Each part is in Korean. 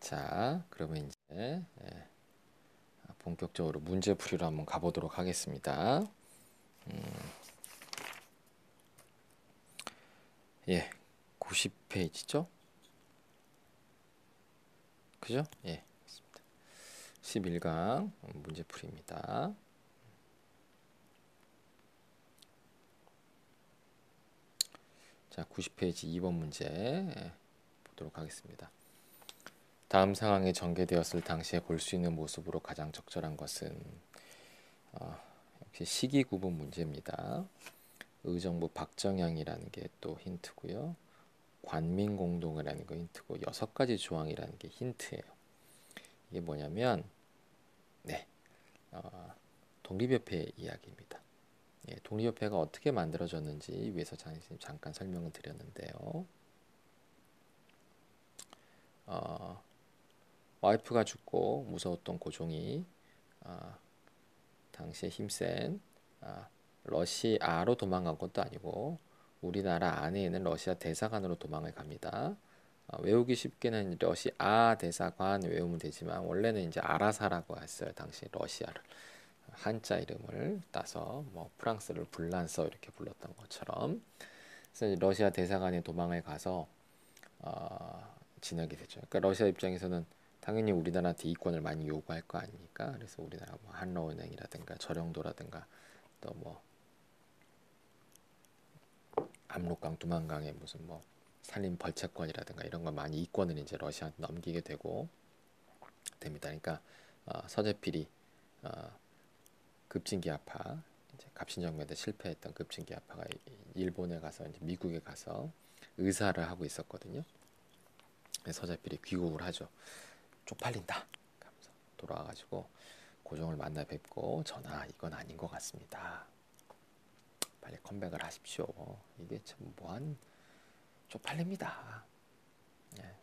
자, 그러면 이제 본격적으로 문제풀이로 한번 가보도록 하겠습니다. 예, 90페이지죠? 그죠? 예, 11강 문제풀이입니다. 자, 90페이지 2번 문제 보도록 하겠습니다. 다음 상황에 전개되었을 당시에 볼 수 있는 모습으로 가장 적절한 것은 역시 시기 구분 문제입니다. 의정부 박정향이라는 게 또 힌트고요. 관민공동이라는 거 힌트고 6가지 조항이라는 게 힌트예요. 이게 뭐냐면 독립협회 이야기입니다. 예, 독립협회가 어떻게 만들어졌는지 위에서 잠깐 설명을 드렸는데요. 와이프가 죽고 무서웠던 고종이 당시에 힘센 러시아로 도망간 것도 아니고 우리나라 안에 있는 러시아 대사관으로 도망을 갑니다. 외우기 쉽게는 러시아 대사관 외우면 되지만 원래는 이제 아라사라고 했어요. 당시 러시아를 한자 이름을 따서 뭐 프랑스를 불란서 이렇게 불렀던 것처럼. 그래서 러시아 대사관에 도망을 가서 지내게 되죠. 그러니까 러시아 입장에서는 당연히 우리나라한테 이권을 많이 요구할 거 아닙니까? 그래서 우리나라 뭐 한러은행이라든가 저령도라든가 또 뭐 압록강, 두만강의 무슨 뭐 산림 벌채권이라든가 이런 거 많이 이권을 이제 러시아한테 넘기게 되고 됩니다. 그러니까 서재필이 급진기아파 이제 갑신정변에 실패했던 급진기아파가 일본에 가서 이제 미국에 가서 의사를 하고 있었거든요. 서재필이 귀국을 하죠. 쪽팔린다 하면서 돌아와가지고 고종을 만나 뵙고 전하 이건 아닌 것 같습니다. 빨리 컴백을 하십시오. 이게 참 뭐한 쪽팔립니다. 예.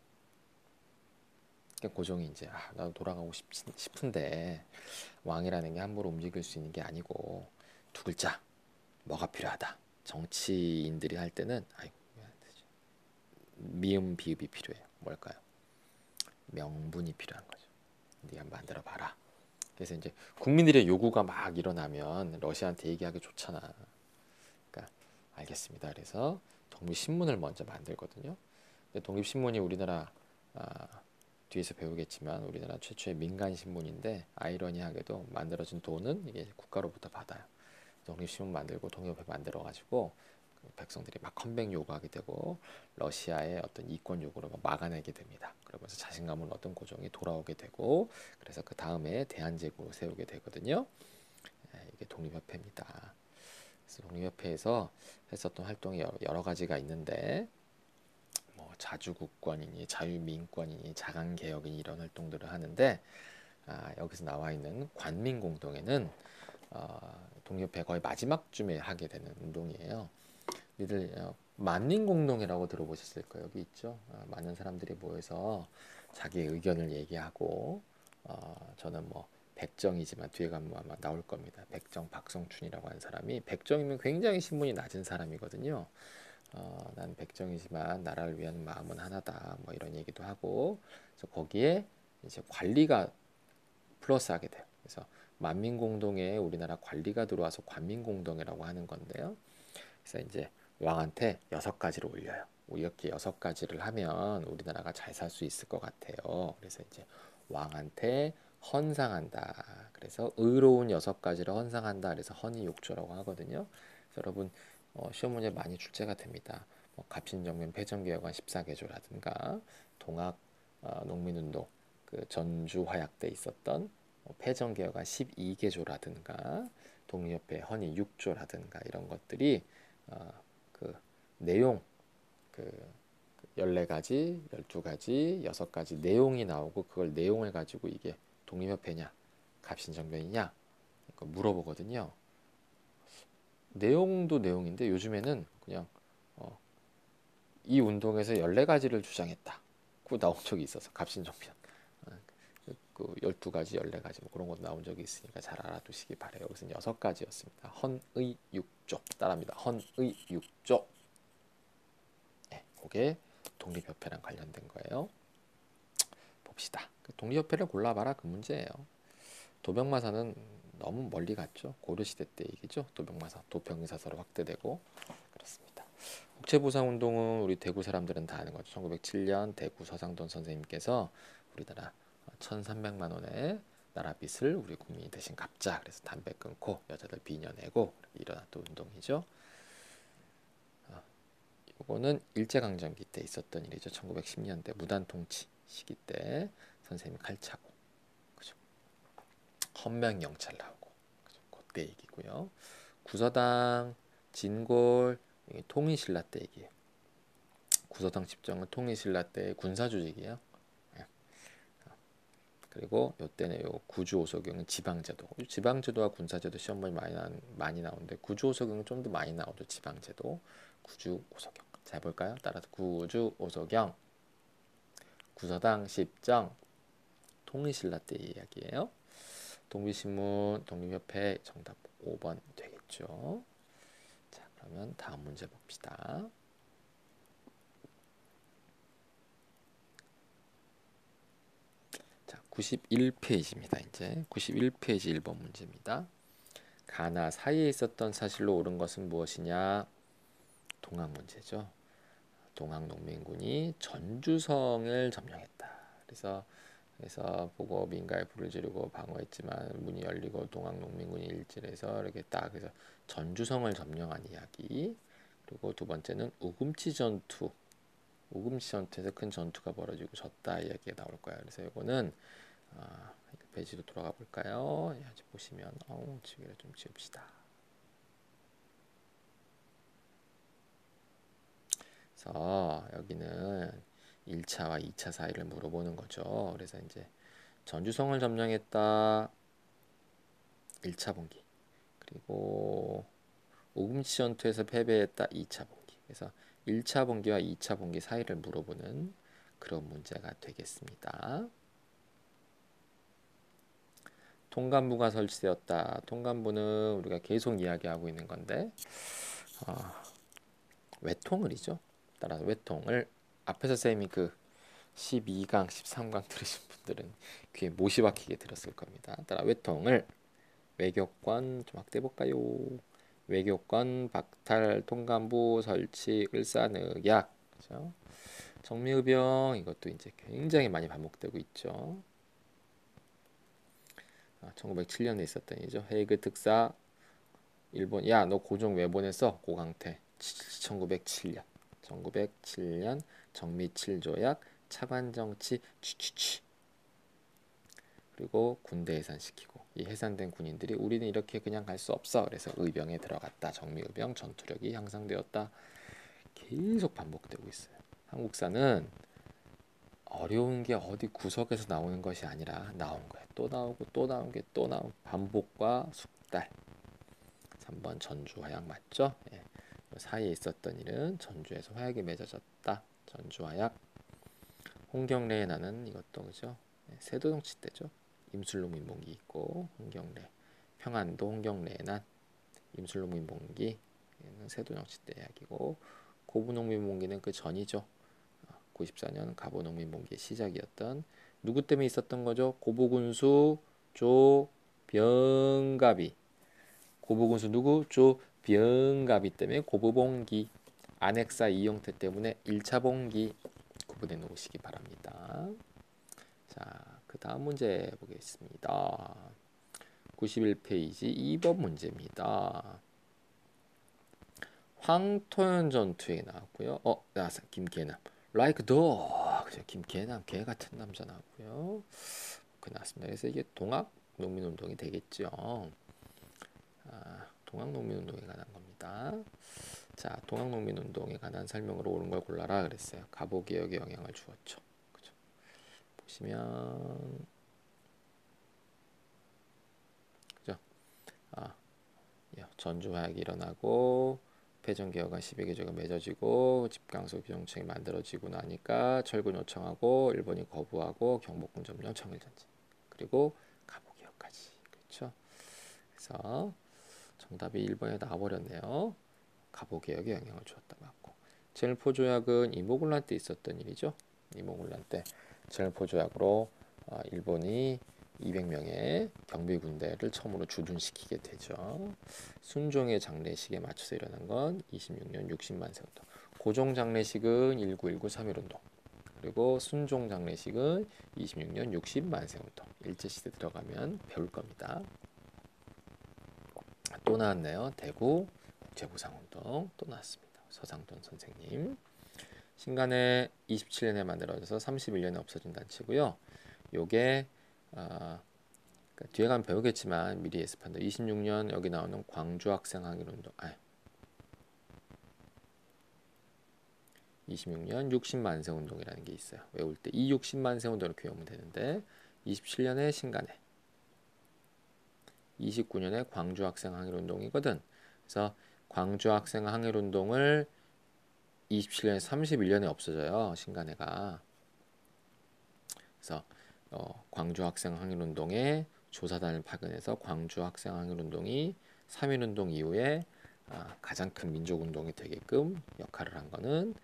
고종이 이제 나도 돌아가고 싶은데 왕이라는 게 함부로 움직일 수 있는 게 아니고 두 글자 뭐가 필요하다. 정치인들이 할 때는 미음 비읍이 필요해요. 뭘까요? 명분이 필요한 거죠. 네가 만들어 봐라. 그래서 이제 국민들의 요구가 막 일어나면 러시아한테 얘기하기 좋잖아. 그러니까 알겠습니다. 그래서 독립신문을 먼저 만들거든요. 근데 독립신문이 우리나라 뒤에서 배우겠지만 우리나라 최초의 민간 신문인데 아이러니하게도 만들어진 돈은 이게 국가로부터 받아요. 독립신문 만들고 독립협회 만들어 가지고 백성들이 막 컴백 요구하게 되고 러시아의 어떤 이권 요구를 막아내게 됩니다. 그러면서 자신감을 얻은 고종이 돌아오게 되고 그래서 그 다음에 대한제국을 세우게 되거든요. 이게 독립협회입니다. 그래서 독립협회에서 했었던 활동이 여러 가지가 있는데 뭐 자주국권이니 자유민권이니 자강개혁이니 이런 활동들을 하는데 여기서 나와 있는 관민공동회는 독립협회 거의 마지막쯤에 하게 되는 운동이에요. 니들 만민공동회라고 들어보셨을 거예요. 여기 있죠. 많은 사람들이 모여서 자기의 의견을 얘기하고 저는 뭐 백정이지만 뒤에 가면 아마 나올 겁니다. 백정 박성춘이라고 하는 사람이 백정이면 굉장히 신분이 낮은 사람이거든요. 난 백정이지만 나라를 위한 마음은 하나다. 뭐 이런 얘기도 하고 그래서 거기에 이제 관리가 플러스하게 돼요. 그래서 만민공동회에 우리나라 관리가 들어와서 관민공동회라고 하는 건데요. 그래서 이제 왕한테 6가지를 올려요. 이렇게 6가지를 하면 우리나라가 잘 살 수 있을 것 같아요. 그래서 이제 왕한테 헌상한다. 그래서 의로운 6가지를 헌상한다. 그래서 헌의욕조라고 하거든요. 그래서 여러분 시험 문제 많이 출제가 됩니다. 뭐 갑신정변 패전개혁안 14개조라든가 동학 농민운동 그 전주화약 때 있었던 패전개혁안 12개조라든가 독립협회 헌의 6조라든가 이런 것들이 그 내용 그 14가지, 12가지, 6가지 내용이 나오고 그걸 내용을 가지고 이게 독립협회냐 갑신정변이냐 물어보거든요. 내용도 내용인데 요즘에는 그냥 이 운동에서 14가지를 주장했다. 그 나온 적이 있어서 갑신정변 그 12가지, 14가지 뭐 그런 것도 나온 적이 있으니까 잘 알아두시기 바래요. 여기서 6가지였습니다. 헌의육조 따라합니다. 헌의육조 그게 독립협회랑 관련된 거예요. 봅시다. 독립협회를 골라봐라 그 문제예요. 도병마사는 너무 멀리 갔죠. 고려시대 때 얘기죠. 도병마사, 도평의사서로 확대되고 그렇습니다. 국채보상운동은 우리 대구 사람들은 다 아는 거죠. 1907년 대구 서상돈 선생님께서 우리나라 1,300만 원의 나라빚을 우리 국민이 대신 갚자. 그래서 담배 끊고 여자들 비녀내고 일어났던 운동이죠. 이거는 일제강점기 때 있었던 일이죠. 1910년대 무단 통치 시기 때 선생님이 칼 차고 그죠? 헌명 영찰 나오고 그죠? 그때 얘기고요. 구서당 진골 통일신라 때 얘기예요. 구서당 집정은 통일신라 때 군사조직이에요. 예. 그리고 요때는 요 구주오소경은 지방제도. 지방제도와 군사제도 시험문이 많이 나오는데 구주오소경은 좀 더 많이 나오죠. 지방제도, 구주오소경. 자 볼까요? 따라서 구주오소경, 구서당 십정, 통일신라 때 이야기예요. 독립신문, 독립협회 정답 5번 되겠죠. 자 그러면 다음 문제 봅시다. 자 91페이지입니다. 이제 91페이지 1번 문제입니다. 가나 사이에 있었던 사실로 옳은 것은 무엇이냐? 동학 문제죠. 동학 농민군이 전주성을 점령했다. 그래서 보고 민가에 불을 지르고 방어했지만 문이 열리고 동학 농민군이 일진해서 이렇게 딱 그래서 전주성을 점령한 이야기. 그리고 두 번째는 우금치 전투. 우금치 전투에서 큰 전투가 벌어지고 졌다 이야기가 나올 거예요. 그래서 이거는 1페이지로 돌아가 볼까요? 보시면 지우개를 좀 지웁시다. 그래서 여기는 1차와 2차 사이를 물어보는 거죠. 그래서 이제 전주성을 점령했다 1차 분기, 그리고 우금치 전투에서 패배했다 2차 분기. 그래서 1차 분기와 2차 분기 사이를 물어보는 그런 문제가 되겠습니다. 통감부가 설치되었다. 통감부는 우리가 계속 이야기하고 있는 건데 외통을이죠. 따라서 외통을 앞에서 쌤이 그 12강, 13강 들으신 분들은 귀에 못이 박히게 들었을 겁니다. 따라 외통을 외교권 좀 확대해 볼까요? 외교권 박탈 통감부 설치 을사늑약 그죠? 정미의병 이것도 이제 굉장히 많이 반복되고 있죠. 1907년에 있었던 일이죠. 헤이그 특사 일본 야 너 고종 왜 보냈어? 고강태 1907년 정미 7조약 차관정치 취취취 그리고 군대 해산시키고 이 해산된 군인들이 우리는 이렇게 그냥 갈 수 없어. 그래서 의병에 들어갔다. 정미의병 전투력이 향상되었다. 계속 반복되고 있어요. 한국사는 어려운 게 어디 구석에서 나오는 것이 아니라 나온 거예요. 또 나오고 또 나온 게 또 나오고 반복과 숙달. 3번 전주 화약 맞죠? 예. 사이에 있었던 일은 전주에서 화약이 맺어졌다. 전주 화약. 홍경래의 나는 이것도 그죠? 예. 세도정치 때죠. 임술농민봉기 있고 홍경래. 평안도 홍경래의 난 임술농민봉기 세도정치 때 이야기고 고부농민봉기는 그 전이죠. 94년 가보농민봉기의 시작이었던 누구 때문에 있었던 거죠? 고부군수 조병갑이 고부군수 누구? 조병갑이 때문에 고부봉기 안핵사 이용태 때문에 1차 봉기 구분해 놓으시기 바랍니다. 자, 그 다음 문제 보겠습니다. 91페이지 2번 문제입니다. 황토현 전투에 나왔고요. 나왔어. 김계남. Like the 그죠? 김계남 개 같은 남자 나왔고요. 그 나왔습니다. 그래서 이게 동학 농민운동이 되겠죠. 동학 농민운동에 관한 겁니다. 자, 동학 농민운동에 관한 설명으로 옳은 걸 골라라 그랬어요. 가보개혁에 영향을 주었죠. 그죠? 보시면 그죠? 전주화약이 일어나고 패전개혁안 12개조가 맺어지고 집강소 비정책이 만들어지고 나니까 철군 요청하고 일본이 거부하고 경복궁 점령 청일전쟁 그리고 가보개혁까지 그렇죠. 그래서 정답이 1번에 나와버렸네요. 가보개혁에 영향을 주었다 맞고 제일포조약은 이모군란 때 있었던 일이죠. 이모군란 때 제일포 조약으로 일본이 200명의 경비 군대를 처음으로 주둔시키게 되죠. 순종의 장례식에 맞춰서 일어난 건 26년 60만 세운동. 고종 장례식은 1919 3.1운동. 그리고 순종 장례식은 26년 60만 세운동. 일제시대 들어가면 배울 겁니다. 또 나왔네요. 대구 국제보상운동 또 나왔습니다. 서장돈 선생님. 신간에 27년에 만들어져서 31년에 없어진 단체고요. 요게 그러니까 뒤에 가면 배우겠지만 미리 예습한다. 26년 여기 나오는 광주 학생 항일운동. 26년 60만세 운동이라는 게 있어요. 외울 때 이 60만세 운동을 외우면 되는데 27년에 신간에 29년에 광주 학생 항일운동이거든. 그래서 광주 학생 항일운동을 27년에 31년에 없어져요. 신간회가. 그래서 광주 학생 항일운동에 조사단을 파견해서 광주 학생 항일운동이 3.1운동 이후에 가장 큰 민족운동이 되게끔 역할을 한 거는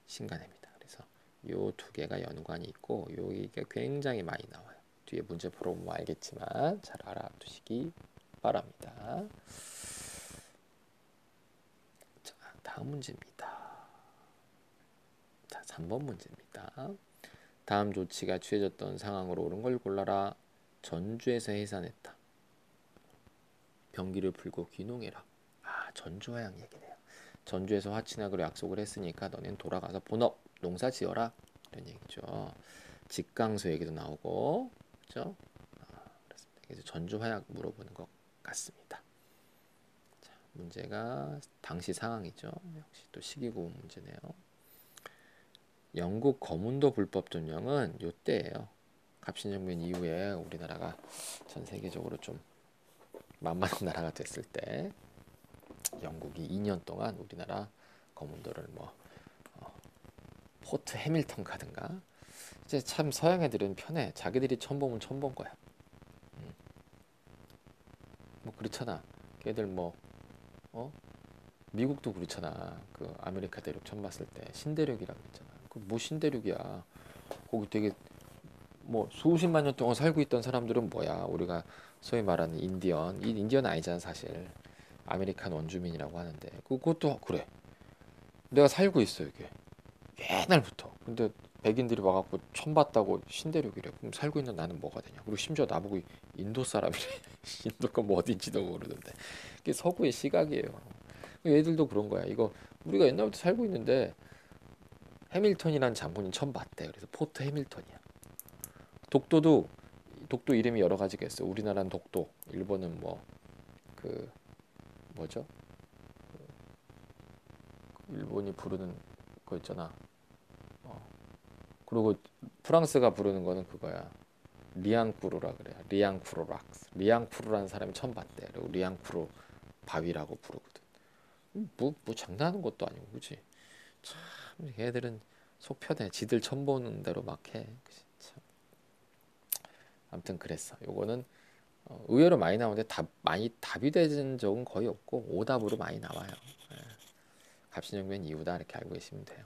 신간회입니다. 그래서 요 두 개가 연관이 있고 여기가 굉장히 많이 나와요. 뒤에 문제 풀어보면 알겠지만 잘 알아두시기 바랍니다. 자, 다음 문제입니다. 자, 3번 문제입니다. 다음 조치가 취해졌던 상황으로 옳은 걸 골라라. 전주에서 해산했다. 병기를 풀고 귀농해라. 전주화양 얘기네요. 전주에서 화친하기로 약속을 했으니까 너넨 돌아가서 본업 농사 지어라 이런 얘기죠. 직강소 얘기도 나오고 그렇죠? 그렇습니다. 그래서 전주화약 물어보는 것 같습니다. 자, 문제가 당시 상황이죠. 역시 또 시기구분 문제네요. 영국 거문도 불법 점령은 요때예요. 갑신정변 이후에 우리나라가 전 세계적으로 좀 만만한 나라가 됐을 때 영국이 2년 동안 우리나라 거문도를 포트 해밀턴 가든가 이제 참 서양 애들은 편해. 자기들이 처음 보면 처음 본 거야. 뭐 그렇잖아. 걔들 미국도 그렇잖아. 그 아메리카 대륙 처음 봤을 때 신대륙이라고 했잖아. 그 뭐 신대륙이야. 거기 되게 뭐 수십만 년 동안 살고 있던 사람들은 뭐야? 우리가 소위 말하는 인디언, 이 인디언 아니잖아 사실. 아메리칸 원주민이라고 하는데 그것도 그래. 내가 살고 있어 이게 옛날부터. 근데 백인들이 와갖고 처음 봤다고 신대륙이래. 그럼 살고 있는 나는 뭐가 되냐? 그리고 심지어 나보고 인도 사람이래. 인도가 뭐 어딘지도 모르는데. 이게 서구의 시각이에요. 얘들도 그런 거야. 이거 우리가 옛날부터 살고 있는데 해밀턴이라는 장군이 처음 봤대. 그래서 포트 해밀턴이야. 독도도 독도 이름이 여러 가지가 있어. 우리나라는 독도, 일본은 그 뭐죠? 일본이 부르는 거 있잖아. 그리고 프랑스가 부르는 거는 그거야. 리앙쿠르라 그래. 리앙쿠르라는 사람이 처음 봤대. 그리고 리앙쿠르 바위라고 부르거든. 뭐 장난하는 것도 아니고, 그렇지? 참 얘들은 속 편해. 지들 처음 보는 대로 막 해. 그치? 참. 아무튼 그랬어. 요거는 의외로 많이 나오는데 답이 되는 적은 거의 없고 오답으로 많이 나와요. 예. 갑신정변 이후다 이렇게 알고 계시면 돼요.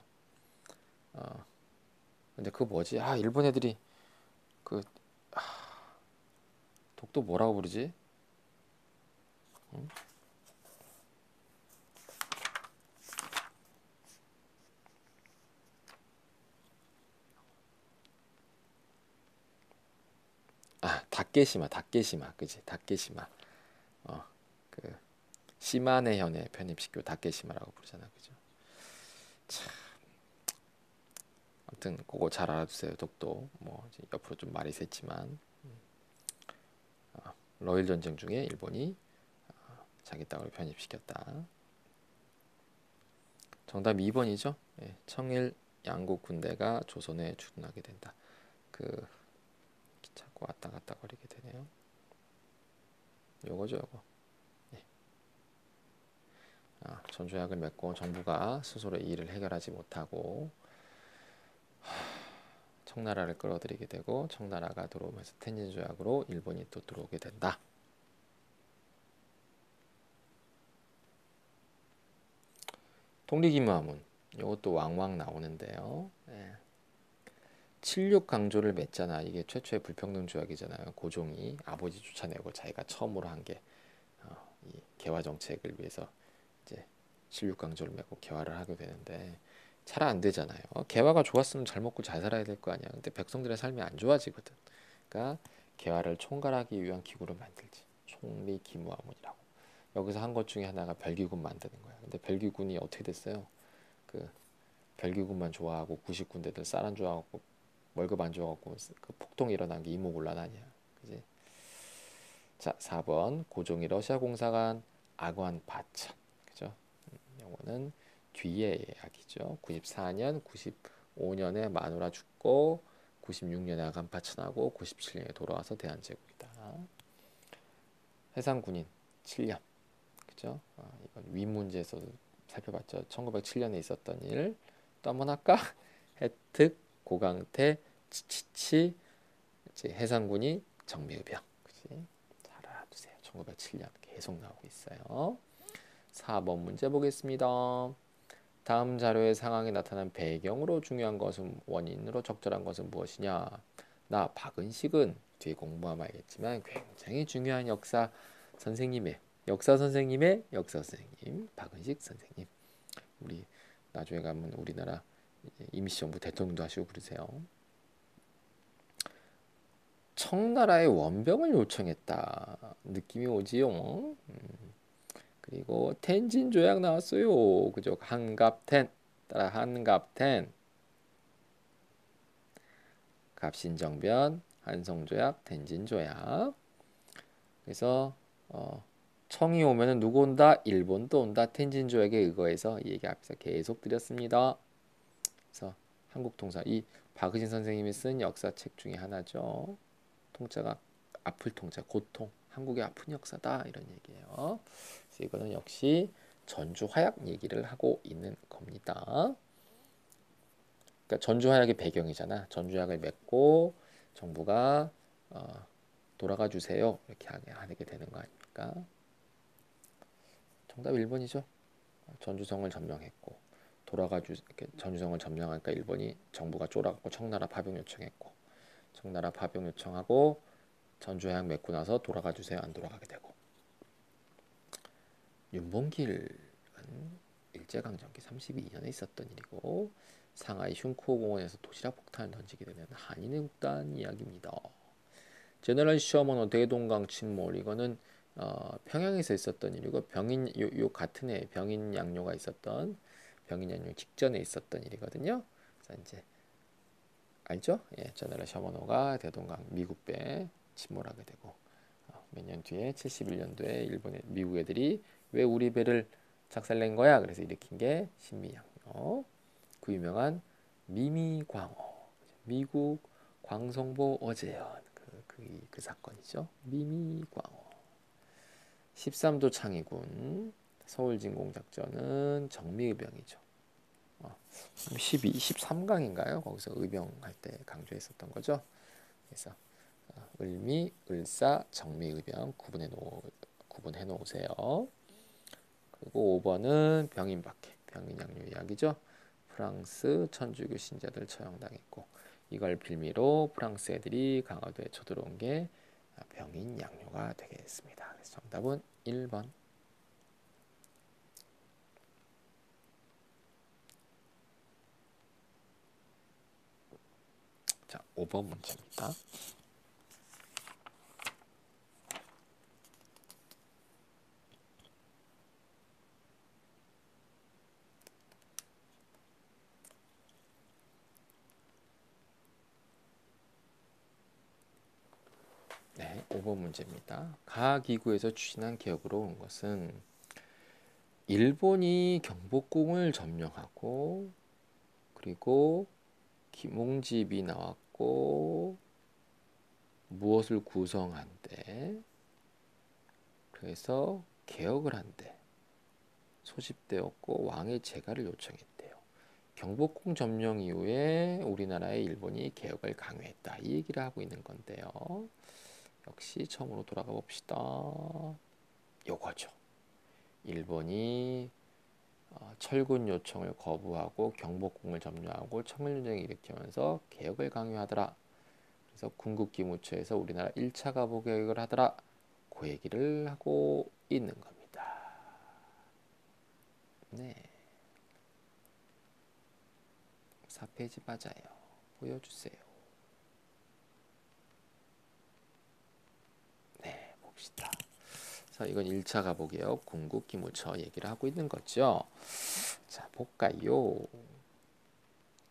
근데 그거 뭐지? 일본 애들이 그 독도 뭐라고 부르지? 응? 다케시마, 그지? 다케시마. 그 시마네현에 편입시키고 다케시마라고 부르잖아, 그죠? 참, 아무튼 그거 잘 알아두세요. 독도 옆으로 좀 말이 샜지만 러일 전쟁 중에 일본이 자기 땅으로 편입시켰다. 정답 2번이죠. 예, 청일 양국 군대가 조선에 주둔하게 된다. 자꾸 왔다 갔다 거리게 되네요. 요거죠, 요거. 예. 전조약을 맺고 정부가 스스로 이 일을 해결하지 못하고 청나라를 끌어들이게 되고 청나라가 들어오면서 텐진 조약으로 일본이 또 들어오게 된다. 통리기무하문 이것도 왕왕 나오는데요. 예. 76 강조를 맺잖아. 이게 최초의 불평등 조약이잖아요. 고종이 아버지 쫓아내고 자기가 처음으로 한 게 이 개화 정책을 위해서 이제 76 강조를 맺고 개화를 하게 되는데 잘 안 되잖아요. 개화가 좋았으면 잘 먹고 잘 살아야 될 거 아니야. 근데 백성들의 삶이 안 좋아지거든. 그러니까 개화를 총괄하기 위한 기구를 만들지. 총리기무화문이라고. 여기서 한 것 중에 하나가 별기군 만드는 거야. 근데 별기군이 어떻게 됐어요? 그 별기군만 좋아하고 90군데들 쌀 안 좋아하고 월급 안 줘갖고 그 폭동이 일어난 게 이모곤란 아니야. 그지? 자, 4번 고종이 러시아 공사관 악원 파천. 그죠? 요거는 뒤의 이야기죠. 94년, 95년에 마누라 죽고 96년에 아간 파천하고 97년에 돌아와서 대한제국이다. 해상군인 7년. 그죠? 이건 위 문제에서도 살펴봤죠. 1907년에 있었던 일. 또 한 번 할까? 혜특, 고강태, 치치치, 이제 해상군이 정미의병. 그치? 잘 알아두세요. 1907년 계속 나오고 있어요. 4번 문제 보겠습니다. 다음 자료의 상황에 나타난 배경으로 중요한 것은 원인으로 적절한 것은 무엇이냐? 나 박은식은 뒤에 공부하면 알겠지만 굉장히 중요한 역사 선생님의 역사 선생님 박은식 선생님. 우리 나중에 가면 우리나라 임시정부 대통령도 하시고 그러세요. 청나라의 원병을 요청했다. 느낌이 오지요. 그리고 텐진 조약 나왔어요. 그죠? 한갑텐 따라 한갑텐 갑신정변 한성조약 텐진조약. 그래서 청이 오면은 누구 온다? 일본도 온다. 텐진조약에 의거해서 이 얘기 앞에서 계속 드렸습니다. 그래서 한국통사 이 박의진 선생님이 쓴 역사책 중에 하나죠. 통자가 아플 통자 고통 한국의 아픈 역사다 이런 얘기예요. 그래서 이거는 역시 전주 화약 얘기를 하고 있는 겁니다. 그러니까 전주 화약의 배경이잖아. 전주 화약을 맺고 정부가 돌아가 주세요 이렇게 하게 되는 거 아닙니까? 정답 1번이죠. 전주성을 점령했고 전주성을 점령하니까 일본이 정부가 쫄아갖고 청나라 파병 요청했고 청나라 파병 요청하고 전주해양 맺고 나서 돌아가 주세요. 안 돌아가게 되고 윤봉길은 일제강점기 32년에 있었던 일이고 상하이 슌쿠오 공원에서 도시락 폭탄을 던지게 되는 한인의 국단 이야기입니다. 제너럴 셔먼의 대동강 침몰 이거는 평양에서 있었던 일이고 요 같은 해 병인 양요가 있었던 병인 양요 직전에 있었던 일이거든요. 그래서 이제 알죠? 예, 제너럴 셔먼호가 대동강 미국 배 침몰하게 되고 몇 년 뒤에 71년도에 미국 애들이 왜 우리 배를 작살낸 거야? 그래서 일으킨 게 신미양요. 그 유명한 미미광어 미국 광성보 어제연 그 사건이죠. 미미광어 13도 창의군 서울 진공작전은 정미의병이죠. 13강인가요? 거기서 의병할 때 강조했었던 거죠. 그래서 을미, 을사, 정미의병 구분해 놓으세요. 그리고 5번은 병인박해, 병인양요 이야기죠. 프랑스 천주교 신자들 처형당했고 이걸 빌미로 프랑스 애들이 강화도에 쳐들어온 게 병인양요가 되겠습니다. 그래서 정답은 1번. 자, 5번 문제입니다. 네, 5번 문제입니다. 가기구에서 추진한 개혁으로 온 것은 일본이 경복궁을 점령하고 그리고 김홍집이 나왔고 무엇을 구성한대 그래서 개혁을 한대 소집되었고 왕의 재가를 요청했대요. 경복궁 점령 이후에 우리나라의 일본이 개혁을 강요했다 이 얘기를 하고 있는 건데요. 역시 처음으로 돌아가 봅시다. 요거죠. 일본이 철군 요청을 거부하고 경복궁을 점령하고 청일전쟁을 일으키면서 개혁을 강요하더라. 그래서 군국기무처에서 우리나라 1차 가보 개혁을 하더라. 그 얘기를 하고 있는 겁니다. 네, 4페이지 맞아요. 보여주세요. 네, 봅시다. 그래서 이건 1차 가보개혁 군국기무처 얘기를 하고 있는 거죠. 자, 볼까요?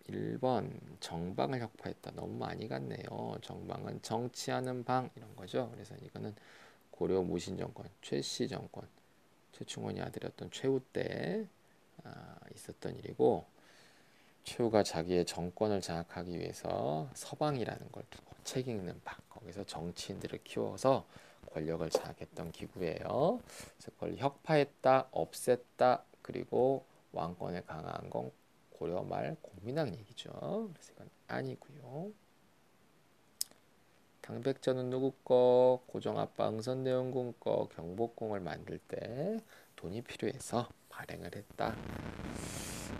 1번 정방을 혁파했다. 너무 많이 갔네요. 정방은 정치하는 방 이런 거죠. 그래서 이거는 고려 무신 정권, 최씨 정권, 최충원이 아들이었던 최후 때 있었던 일이고, 최후가 자기의 정권을 장악하기 위해서 서방이라는 걸 두고 책 읽는 방, 거기서 정치인들을 키워서 권력을 장악했던 기구예요. 그래서 그걸 혁파했다, 없앴다, 그리고 왕권에 강화한 건 고려 말 공민왕 얘기죠. 그래서 이건 아니고요. 당백전은 누구 거? 고종아빠 응선대원군 거. 경복궁을 만들 때 돈이 필요해서 발행을 했다.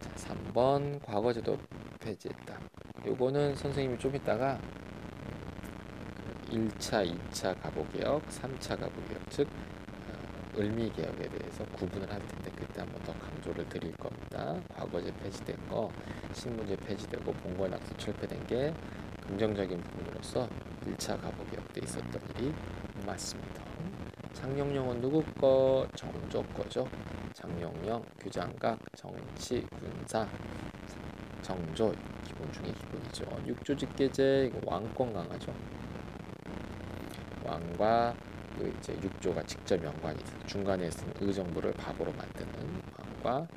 자, 3번 과거제도 폐지했다. 요거는 선생님이 좀 이따가 1차, 2차 가보개혁, 3차 가보개혁, 즉 을미개혁에 대해서 구분을 할 텐데 그때 한번 더 강조를 드릴 겁니다. 과거제 폐지된 거, 신문제 폐지되고 봉건학수 철폐된 게 긍정적인 부분으로서 1차 가보개혁 때 있었던 일이 맞습니다. 장룡령은 누구 거? 정조 거죠. 장룡령, 규장각, 정치, 군사, 정조 기본 중에 기본이죠. 육조직계제 이거 왕권 강화죠. 왕과 그 이제 육조가 직접 연관이 있어요. 중간에 있는 의정부를 밥으로 만드는 왕과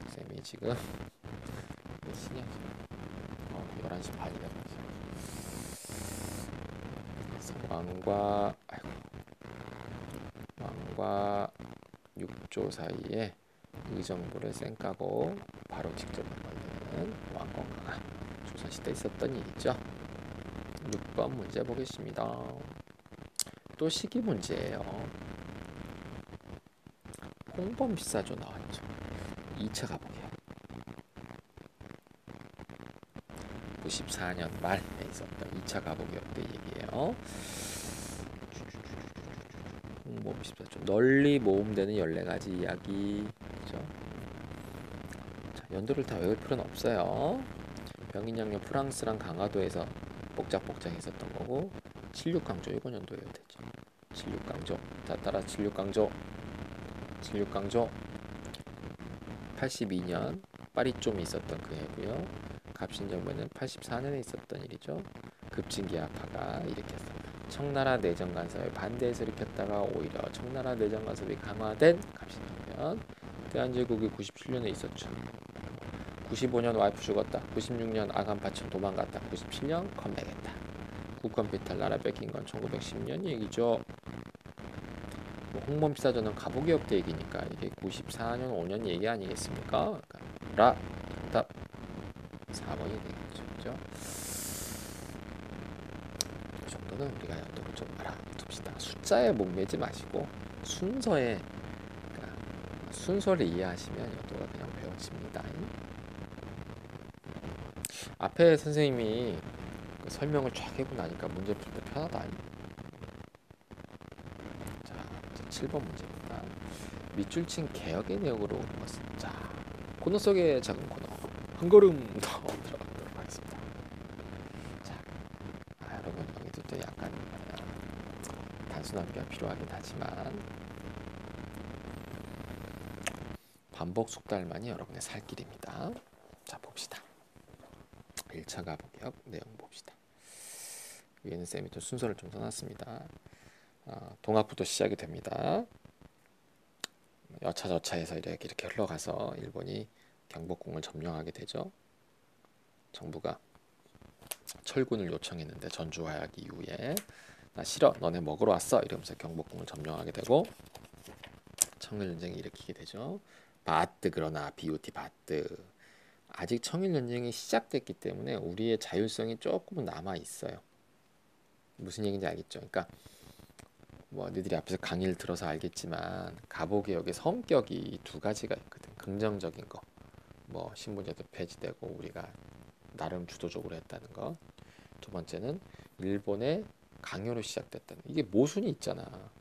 쌤이 지금 몇 시냐? 11시 반이다. 그래서 왕과 육조 사이에 의정부를 쌩까고 바로 직접 만드는 왕권 강화. 조선시대 있었던 일이죠. 6번 문제 보겠습니다. 또 시기 문제예요. 홍범시사조 나왔죠. 2차 가보게요. 94년 말에 있었던 2차 가보개혁 때 얘기예요. 홍범시사조 널리 모음되는 14가지 이야기. 그죠? 자, 연도를 다 외울 필요는 없어요. 병인양요 프랑스랑 강화도에서 복작복작 했었던 거고 76강조 이건 연도 외워도 되죠. 76강조 다 따라 76강조 82년 파리 좀 있었던 그 해고요. 갑신정변은 84년에 있었던 일이죠. 급진기아파가 일으켰어. 청나라 내정 간섭에 반대해서 일으켰다가 오히려 청나라 내정 간섭이 강화된 갑신정변. 대한제국이 97년에 있었죠. 95년 와이프 죽었다. 96년 아간 파천 도망갔다. 97년 컴백했다. 국권배탈 나라 뺏긴 건 1910년 얘기죠. 뭐 홍범시사전은 가보개혁 때 얘기니까 이게 94년 5년 얘기 아니겠습니까? 그러니까 라 정답 4번이 되겠죠. 이 정도는 우리가 연도를 좀 알아둡시다. 숫자에 목매지 마시고 순서에 그러니까 순서를 이해하시면 연도가 그냥 배워집니다. 앞에 선생님이 그 설명을 쫙 해보고 나니까 문제 풀 때 편하다. 자, 이제 7번 문제입니다. 밑줄 친 개혁의 내용으로 오는 것은 자, 코너 속의 작은 코너 한 걸음 더 들어가도록 하겠습니다. 자, 여러분 여기도 또 약간 단순함이 필요하긴 하지만 반복 숙달만이 여러분의 살 길입니다. 자, 봅시다. 1차 가보개혁 내용 봅시다. 위에는 쌤이 또 순서를 좀 써놨습니다. 동학부터 시작이 됩니다. 여차저차해서 이렇게 흘러가서 일본이 경복궁을 점령하게 되죠. 정부가 철군을 요청했는데 전주화약 이후에 나 싫어 너네 먹으러 왔어 이러면서 경복궁을 점령하게 되고 청일전쟁을 일으키게 되죠. 바트 그러나 비오티 바트 아직 청일전쟁이 시작됐기 때문에 우리의 자율성이 조금은 남아 있어요. 무슨 얘기인지 알겠죠? 그러니까 뭐 너희들이 앞에서 강의를 들어서 알겠지만 가보개혁의 성격이 두 가지가 있거든. 긍정적인 거, 뭐 신분제도 폐지되고 우리가 나름 주도적으로 했다는 거. 두 번째는 일본의 강요로 시작됐다는, 이게 모순이 있잖아.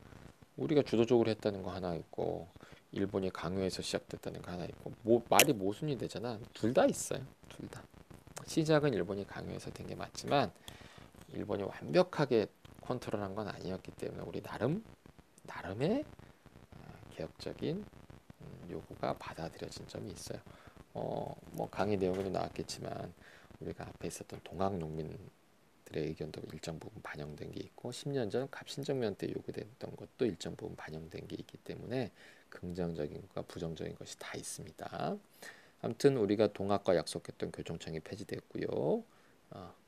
우리가 주도적으로 했다는 거 하나 있고 일본이 강요해서 시작됐다는 거 하나 있고, 말이 모순이 되잖아. 둘 다 있어요. 둘 다. 시작은 일본이 강요해서 된 게 맞지만 일본이 완벽하게 컨트롤한 건 아니었기 때문에 우리 나름의 개혁적인 요구가 받아들여진 점이 있어요. 뭐 강의 내용에도 나왔겠지만 우리가 앞에 있었던 동학 농민들의 의견도 일정 부분 반영된 게 있고 10년 전 갑신정면 때 요구됐던 것도 일정 부분 반영된 게 있기 때문에 긍정적인 것과 부정적인 것이 다 있습니다. 아무튼 우리가 동학과 약속했던 교정청이 폐지됐고요.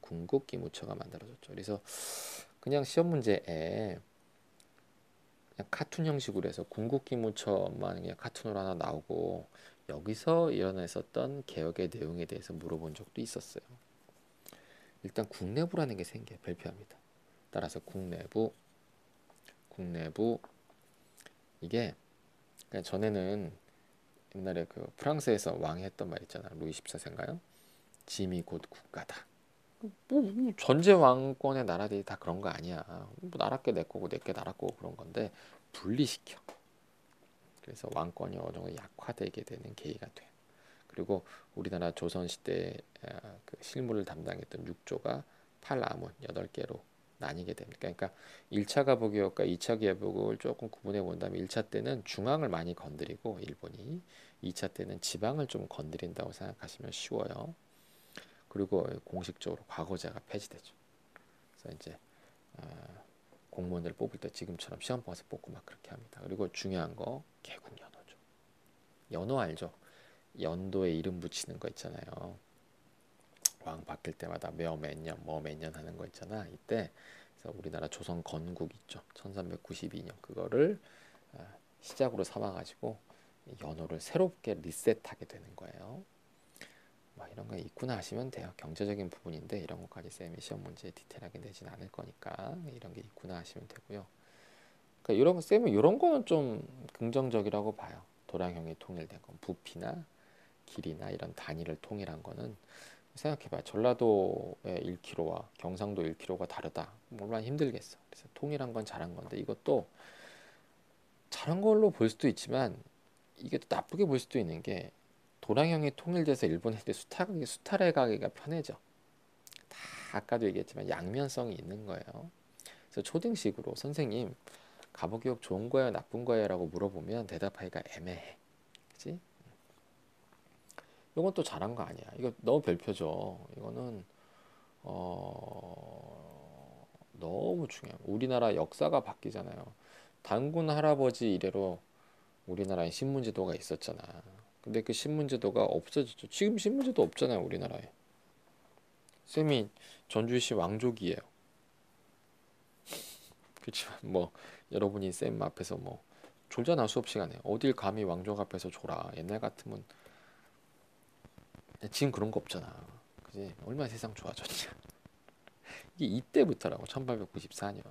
군국기무처가 만들어졌죠. 그래서 그냥 시험 문제에 그냥 카툰 형식으로 해서 군국기무처만 그냥 카툰으로 하나 나오고 여기서 일어났었던 개혁의 내용에 대해서 물어본 적도 있었어요. 일단 국내부라는 게 생겨요. 발표합니다. 따라서 국내부 이게 그러니까 전에는 옛날에 그 프랑스에서 왕이 했던 말 있잖아. 루이 14세인가요? 짐이 곧 국가다. 뭐 전제 왕권의 나라들이 다 그런 거 아니야. 뭐 나라께 내 거고 내게 나라 거고 그런 건데 분리시켜. 그래서 왕권이 어느 정도 약화되게 되는 계기가 돼요. 그리고 우리나라 조선시대 그 실무를 담당했던 6조가 8아문 8개로 나뉘게 됩니다. 그러니까 1차 가보개혁과 2차 개혁을 조금 구분해 본다면 1차 때는 중앙을 많이 건드리고 일본이 2차 때는 지방을 좀 건드린다고 생각하시면 쉬워요. 그리고 공식적으로 과거제가 폐지되죠. 그래서 이제 공무원들 뽑을 때 지금처럼 시험 봐서 뽑고 막 그렇게 합니다. 그리고 중요한 거 개국연호죠. 연호 알죠? 연도에 이름 붙이는 거 있잖아요. 왕 바뀔 때마다 몇 년 하는 거 있잖아. 이때 그래서 우리나라 조선 건국 있죠. 1392년 그거를 시작으로 삼아가지고 연호를 새롭게 리셋하게 되는 거예요. 뭐 이런 거 있구나 하시면 돼요. 경제적인 부분인데 이런 것까지 쌤이 시험 문제에 디테일하게 내진 않을 거니까 이런 게 있구나 하시면 되고요. 그러니까 이런 거 쌤은 이런 거는 좀 긍정적이라고 봐요. 도량형이 통일된 건 부피나 길이나 이런 단위를 통일한 거는 생각해봐. 전라도의 1km와 경상도 1km가 다르다. 얼마나 힘들겠어. 그래서 통일한 건 잘한 건데 이것도 잘한 걸로 볼 수도 있지만 이게 또 나쁘게 볼 수도 있는 게 도량형이 통일돼서 일본 애들 수탈해 가기가 편해져. 다 아까도 얘기했지만 양면성이 있는 거예요. 그래서 초등식으로 선생님 가보기업 좋은 거예요, 나쁜 거예요? 라고 물어보면 대답하기가 애매해. 그치? 이건 또 잘한 거 아니야. 이거 너무 별표죠. 이거는 너무 중요해요. 우리나라 역사가 바뀌잖아요. 단군 할아버지 이래로 우리나라에 신문제도가 있었잖아. 근데 그 신문제도가 없어졌죠. 지금 신문제도 없잖아요, 우리나라에. 쌤이 전주시 왕족이에요. 그렇지만 뭐 여러분이 쌤 앞에서 뭐 졸잖아. 수업 시간에 어딜 감히 왕족 앞에서 졸아. 옛날 같으면 지금 그런 거 없잖아. 그지? 얼마나 세상 좋아졌냐. 이게 이때부터라고. 1894년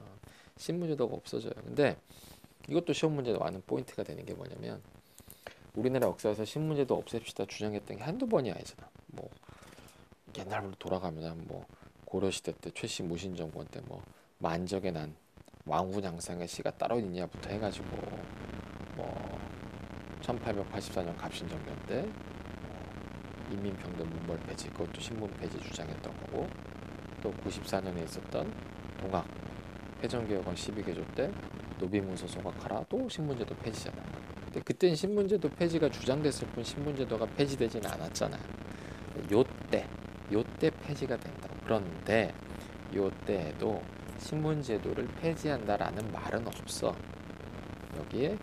신문제도가 없어져요. 근데 이것도 시험 문제에 많은 포인트가 되는 게 뭐냐면 우리나라 역사에서 신문제도 없앱시다 주장했던 게 한두 번이 아니잖아. 뭐 옛날로 돌아가면 뭐 고려시대 때 최씨 무신정권 때 뭐 만적의 난 왕후장상의 시가 따로 있냐부터 해가지고 뭐 1884년 갑신정변 때 인민평등 문벌 폐지 그것도 신문 폐지 주장했던 거고 또 94년에 있었던 동학 회전개혁안 12개조 때 노비문서 소각하라 또 신문제도 폐지잖아. 근데 그땐 신문제도 폐지가 주장됐을 뿐 신문제도가 폐지되지는 않았잖아. 요때 폐지가 된다. 그런데 요때에도 신문제도를 폐지한다라는 말은 없어. 여기에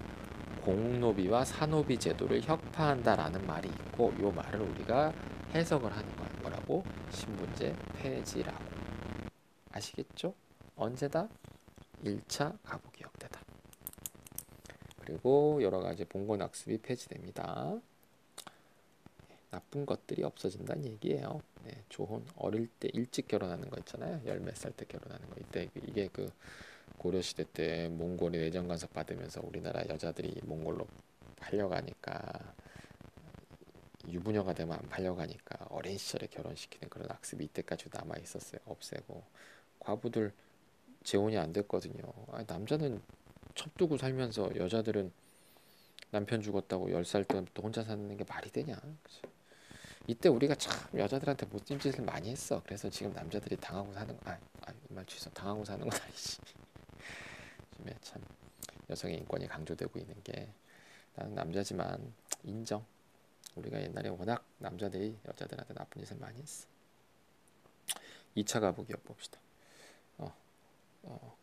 공노비와 사노비 제도를 혁파한다라는 말이 있고 요 말을 우리가 해석을 하는 거야. 뭐라고? 신문제 폐지라고. 아시겠죠? 언제다? 1차 가부개혁 때다. 그리고 여러 가지 봉건학습이 폐지됩니다. 나쁜 것들이 없어진다는 얘기예요. 네, 조혼 어릴 때 일찍 결혼하는 거 있잖아요. 열 몇 살 때 결혼하는 거. 이때 이게 그 고려시대 때 몽골이 내정 간섭 받으면서 우리나라 여자들이 몽골로 팔려가니까 유부녀가 되면 안 팔려가니까 어린 시절에 결혼시키는 그런 악습이 이때까지 남아 있었어요. 없애고 과부들 재혼이 안 됐거든요. 아니, 남자는 첩두고 살면서 여자들은 남편 죽었다고 10살 때부터 혼자 사는 게 말이 되냐? 그치? 이때 우리가 참 여자들한테 못된 짓을 많이 했어. 그래서 지금 남자들이 당하고 사는 거, 이 말 취소. 당하고 사는 건 아니지. 요즘에 참 여성의 인권이 강조되고 있는 게 나는 남자지만 인정. 우리가 옛날에 워낙 남자들이 여자들한테 나쁜 짓을 많이 했어. 2차 가부기업 봅시다. 어, 어,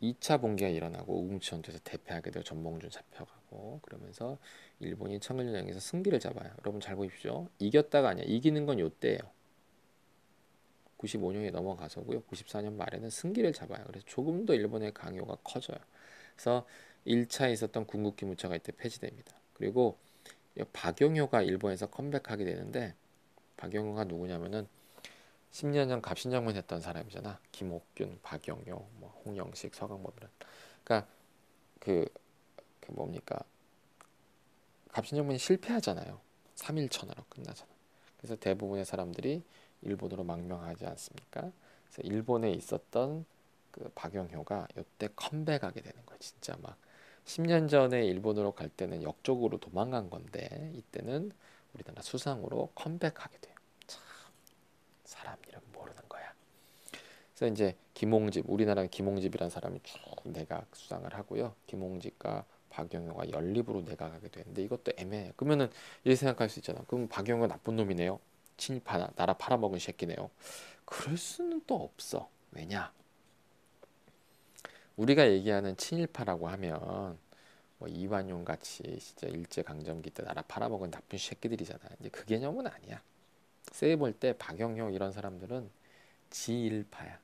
2차 봉기가 일어나고 우금치전투에서 대패하게 되고 전봉준 잡혀가고 그러면서 일본이 청일전쟁에서 승기를 잡아요. 여러분 잘 보십시오. 이겼다가 아니야. 이기는 건 요때예요. 95년이 넘어가서고요. 94년 말에는 승기를 잡아요. 그래서 조금 더 일본의 강요가 커져요. 그래서 1차에 있었던 군국기 무차가 이때 폐지됩니다. 그리고 박용효가 일본에서 컴백하게 되는데 박용효가 누구냐면은 10년 전 갑신정문 했던 사람이잖아. 김옥균, 박용효, 뭐 홍영식, 서강범 이런. 그러니까 그, 그 뭡니까? 갑신정문이 실패하잖아요. 3.1천하로 끝나잖아. 그래서 대부분의 사람들이 일본으로 망명하지 않습니까? 그래서 일본에 있었던 그 박용효가 이때 컴백하게 되는 거야. 진짜 막 10년 전에 일본으로 갈 때는 역적으로 도망간 건데 이때는 우리나라 수상으로 컴백하게 돼요. 참 사람 이름 모르는 거야. 그래서 이제 김홍집, 우리나라는 김홍집이라는 사람이 쭉 내각 수상을 하고요. 김홍집과 박영효가 연립으로 내각하게 되는데 이것도 애매해요. 그러면은 이렇게 생각할 수 있잖아. 그럼 박영효 나쁜 놈이네요. 친일파 나라 팔아먹은 새끼네요. 그럴 수는 또 없어. 왜냐? 우리가 얘기하는 친일파라고 하면 뭐 이완용 같이 진짜 일제 강점기 때 나라 팔아먹은 나쁜 새끼들이잖아. 이제 그 개념은 아니야. 세이 볼 때 박영효 이런 사람들은 지일파야.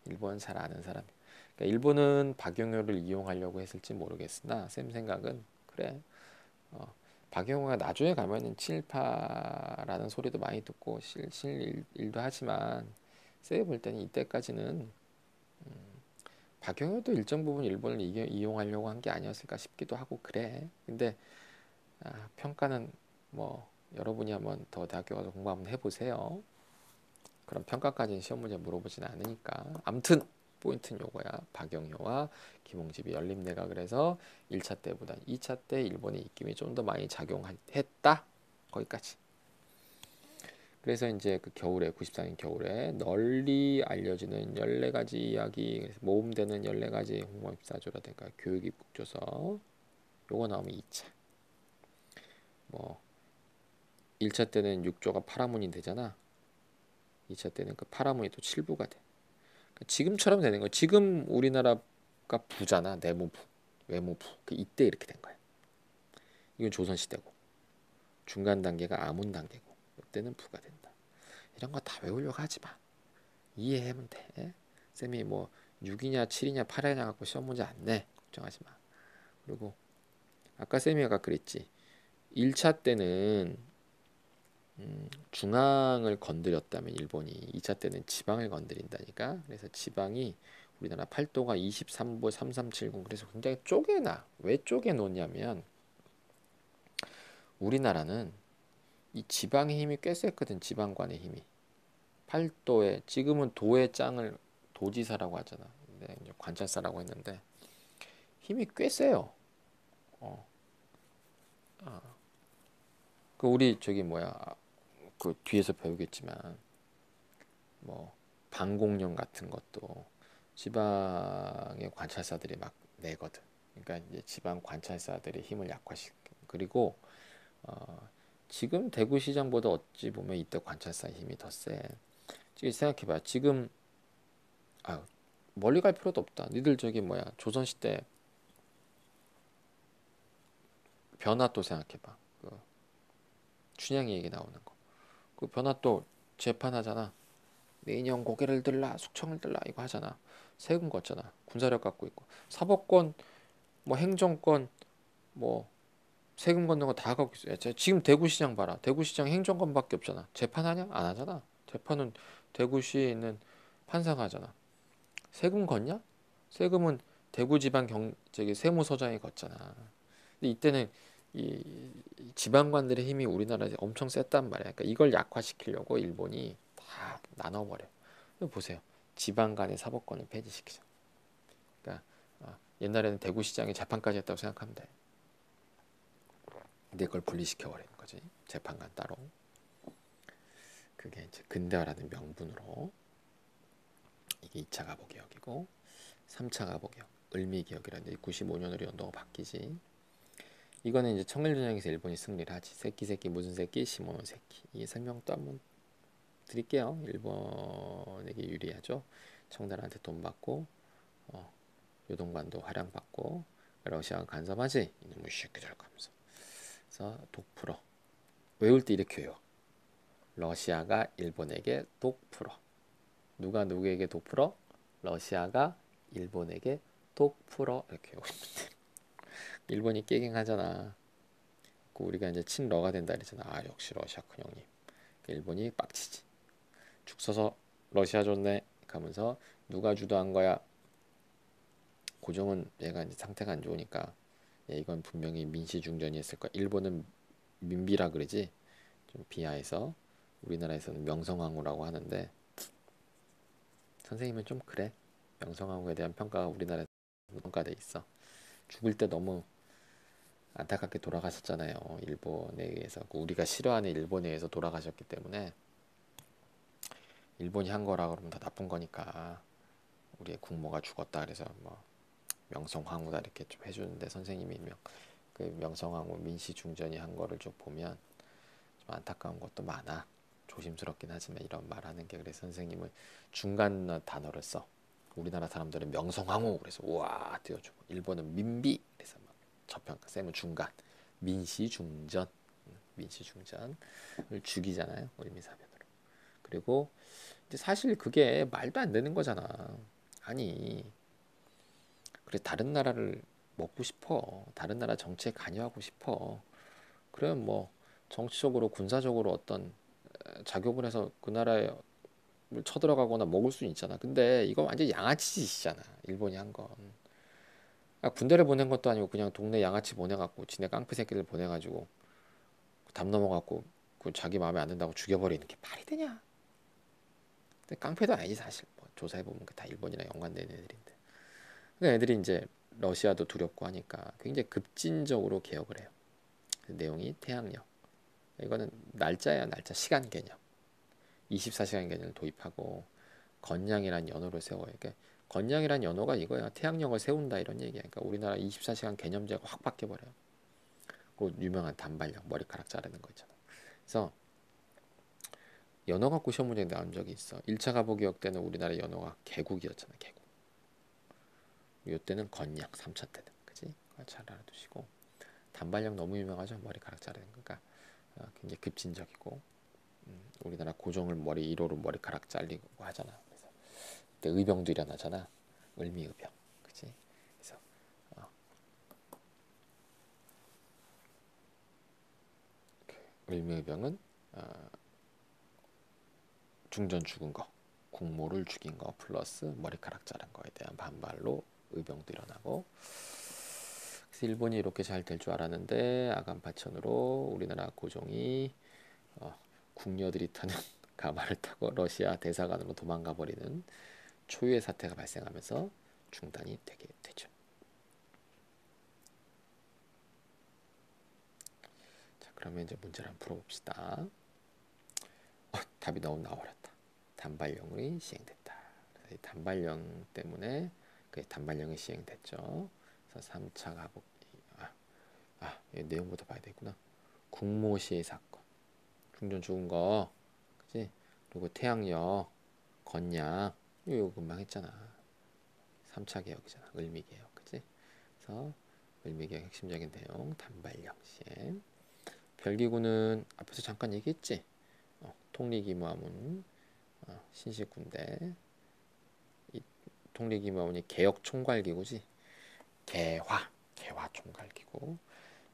일본 잘 아는 사람. 그러니까 일본은 박용효를 이용하려고 했을지 모르겠으나 쌤 생각은 그래. 박용효가 나중에 가면은 친일파라는 소리도 많이 듣고 일도 하지만 쌤 볼 때는 이때까지는 박용효도 일정 부분 일본을 이용하려고 한 게 아니었을까 싶기도 하고 그래. 근데 평가는 뭐 여러분이 한번 더 대학교 가서 공부 한번 해보세요. 그럼 평가까지는 시험 문제 물어보진 않으니까. 암튼 포인트는 요거야. 박영효와 김홍집이 연립내각을 해서 1차 때보다 2차 때 일본의 입김이 좀 더 많이 작용했다. 거기까지. 그래서 이제 그 겨울에 94년 겨울에 널리 알려지는 14가지 이야기, 모음되는 14가지 홍보입사조라든가 교육입국조서 요거 나오면 2차. 뭐 1차 때는 6조가 파라문이 되잖아. 2차 때는 그 파라문이 또 7부가 돼. 지금처럼 되는 거야. 지금 우리나라가 부잖아. 내무부, 외무부. 이때 이렇게 된 거야. 이건 조선시대고 중간 단계가 아문 단계고 이때는 부가 된다. 이런 거 다 외우려고 하지 마. 이해하면 돼. 쌤이 뭐 6이냐 7이냐 8이냐 갖고 시험 문제 안 내. 걱정하지 마. 그리고 아까 쌤이 아까 그랬지. 1차 때는 중앙을 건드렸다면 일본이 2차 때는 지방을 건드린다니까. 그래서 지방이 우리나라 팔도가 23부 3370 그래서 굉장히 쪼개나. 왜 쪼개놓냐면 우리나라는 이 지방의 힘이 꽤 셌거든. 지방관의 힘이. 팔도에 지금은 도의 짱을 도지사라고 하잖아. 근데 이제 관찰사라고 했는데 힘이 꽤 세요. 어. 그 우리 저기 뭐야 그 뒤에서 배우겠지만 뭐 방공령 같은 것도 지방의 관찰사들이 막 내거든. 그러니까 이제 지방 관찰사들의 힘을 약화시켜. 그리고 지금 대구시장보다 어찌 보면 이때 관찰사 힘이 더 세. 지금 생각해봐. 지금 아 멀리 갈 필요도 없다. 니들 저기 뭐야 조선시대 변화도 생각해봐. 그 춘향이 얘기 나오는 거. 그 변화도 재판하잖아. 내 인형 고개를 들라 숙청을 들라 이거 하잖아. 세금 걷잖아. 군사력 갖고 있고 사법권 뭐 행정권 뭐 세금 걷는 거 다 갖고 있어요. 지금 대구시장 봐라. 대구시장 행정권밖에 없잖아. 재판하냐? 안 하잖아. 재판은 대구시에 있는 판사가 하잖아. 세금 걷냐? 세금은 대구지방 저기 세무서장이 걷잖아. 근데 이때는 이 지방관들의 힘이 우리나라에 엄청 셌단 말이야. 그러니까 이걸 약화시키려고 일본이 다 나눠버려. 보세요. 지방 간의 사법권을 폐지시키죠. 그러니까 옛날에는 대구시장이 재판까지 했다고 생각하면 돼. 근데 그걸 분리시켜버리는 거지. 재판관 따로. 그게 이제 근대화라는 명분으로 이게 2차 가보개혁이고 3차 가보개혁 을미개혁이라는데 95년으로 연도가 바뀌지. 이거는 이제 청일전쟁에서 일본이 승리를 하지. 새끼 무슨 새끼 시모노 새끼. 이 설명도 한번 드릴게요. 일본에게 유리하죠. 청나라한테 돈 받고 요동반도 활양받고 러시아가 간섭하지. 이놈의 새끼들 하면서. 그래서 독 풀어. 외울 때 이렇게 외워. 러시아가 일본에게 독 풀어. 누가 누구에게 독 풀어? 러시아가 일본에게 독 풀어. 이렇게 외우면 돼. 일본이 깨갱하잖아. 우리가 이제 친러가 된다 이랬잖아. 아 역시 러시아 큰형님. 일본이 빡치지. 죽 서서 러시아 좋네 하면서 누가 주도한 거야. 고종은 얘가 이제 상태가 안 좋으니까 이건 분명히 민시중전이었을 거야. 일본은 민비라 그러지. 좀 비하해서 우리나라에서는 명성황후라고 하는데 선생님은 좀 그래. 명성황후에 대한 평가가 우리나라에 평가돼 있어. 죽을 때 너무 안타깝게 돌아가셨잖아요. 일본에 의해서 우리가 싫어하는 일본에 의해서 돌아가셨기 때문에 일본이 한 거라 그러면 다 나쁜 거니까 우리의 국모가 죽었다 그래서 뭐 명성황후다 이렇게 좀 해주는데 선생님이 그 명성황후 민시중전이 한 거를 좀 보면 좀 안타까운 것도 많아. 조심스럽긴 하지만 이런 말하는 게 그래서 선생님은 중간 단어를 써. 우리나라 사람들은 명성황후 그래서 우와 띄워주고 일본은 민비 그래서 막 저평가 쌤은 중간 민시중전 민시중전을 죽이잖아요. 을미사변으로. 그리고 이제 사실 그게 말도 안 되는 거잖아. 아니 그래 다른 나라를 먹고 싶어. 다른 나라 정치에 관여하고 싶어. 그러면 뭐 정치적으로 군사적으로 어떤 작용을 해서 그 나라에 쳐들어가거나 먹을 수는 있잖아. 근데 이거 완전 양아치 짓이잖아. 일본이 한 건. 군대를 보낸 것도 아니고 그냥 동네 양아치 보내갖고 지네 깡패 새끼들 보내가지고 담 넘어갖고 그 자기 마음에 안 든다고 죽여버리는 게 말이 되냐? 근데 깡패도 아니지 사실. 뭐 조사해보면 다 일본이랑 연관된 애들인데. 그러니까 애들이 이제 러시아도 두렵고 하니까 굉장히 급진적으로 개혁을 해요. 그 내용이 태양력. 이거는 날짜야 날짜 시간 개념. 24시간 개념을 도입하고 건양이란 연호를 세워요. 그러니까 건양이란 연호가 이거야. 태양력을 세운다 이런 얘기야. 그러니까 우리나라 24시간 개념제가 확 바뀌어버려요. 그 유명한 단발력 머리카락 자르는 거 있잖아. 그래서 연어 갖고 시험 문제 나온 적이 있어. 1차 가보기역 때는 우리나라 연어가 개국이었잖아. 개국. 이때는 건양 3차 때는 그지? 잘 알아두시고 단발력 너무 유명하죠. 머리카락 자르는 거. 그러니까 굉장히 급진적이고 우리나라 고종을 머리 1호로 머리카락 잘리고 하잖아. 그래서 그때 의병도 일어나잖아. 을미의병. 그지? 그래서 그 을미의병은 중전 죽은 거, 국모를 죽인 거 플러스 머리카락 자른 거에 대한 반발로 의병도 일어나고 그래서 일본이 이렇게 잘 될 줄 알았는데 아간파천으로 우리나라 고종이 궁녀들이 타는 가마를 타고 러시아 대사관으로 도망가 버리는 초유의 사태가 발생하면서 중단이 되게 되죠. 자, 그러면 이제 문제를 한번 풀어봅시다. 답이 너무 나와버렸다. 단발령이 시행됐다. 그래서 이 단발령 때문에 그 단발령이 시행됐죠. 그래서 3차 가복 이 내용부터 봐야 되겠구나. 국모시의 사건, 중전 죽은 거, 그지? 그리고 태양역, 건양, 이거 금방 했잖아. 3차 개혁이잖아. 을미개혁, 그지? 그래서 을미개혁 핵심적인 내용, 단발령 시행. 별기구는 앞에서 잠깐 얘기했지. 통리기무하문, 신식군대. 이 통리기무하문이 개혁총괄기구지. 개화 총괄기구.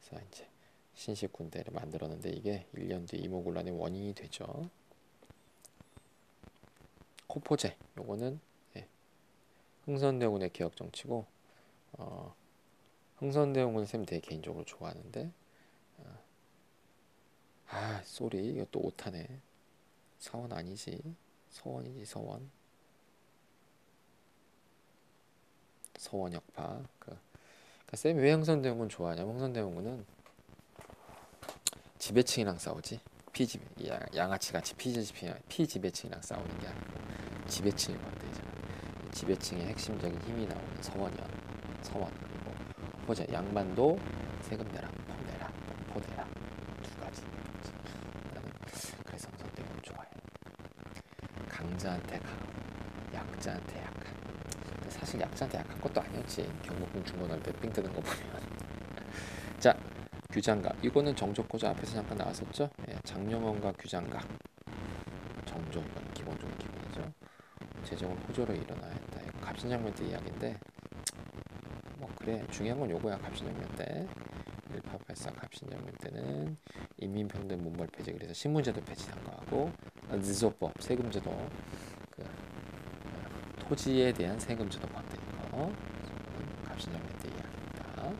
그래서 이제 신식군대를 만들었는데 이게 1년 뒤 이모군란의 원인이 되죠. 코포제 요거는 흥선대원군의 개혁 정치고 어, 흥선대원군 쌤 되게 개인적으로 좋아하는데 쏘리 이거 또 오타네. 서원 아니지. 서원이지 서원. 서원 역파. 그러니까 쌤이 왜 흥선대원군 좋아하냐면 흥선대원군은 지배층이랑 싸우지. 양아치 같이 피지배층이랑 싸우는 게 아니고 지배층이 반대잖아. 지배층의 핵심적인 힘이 나오는 서원 그리고 보자 양반도 세금 내라, 돈 내라, 공포 내라 두 가지. 나는 그래서 흥선대원군 좋아해. 강자한테 강하고 약자한테 약한. 근데 사실 약자한테 약한 것도 아니었지. 경복궁 중건할 때 삥 뜨는 거 보면. 자, 규장각 이거는 정적고자 앞에서 잠깐 나왔었죠. 예, 장려원과 규장각 정적은 기본적인 기본이죠. 재정은 호조로 일어나야 한다. 갑신장면 때 이야기인데 뭐 그래 중요한 건 요거야. 갑신장면 때 1884 갑신장면 때는 인민평등 문벌 폐지 그래서 신문제도 폐지한 거하고 느조법 세금제도 그 토지에 대한 세금제도 반대인 거 갑신장면 때 이야기입니다.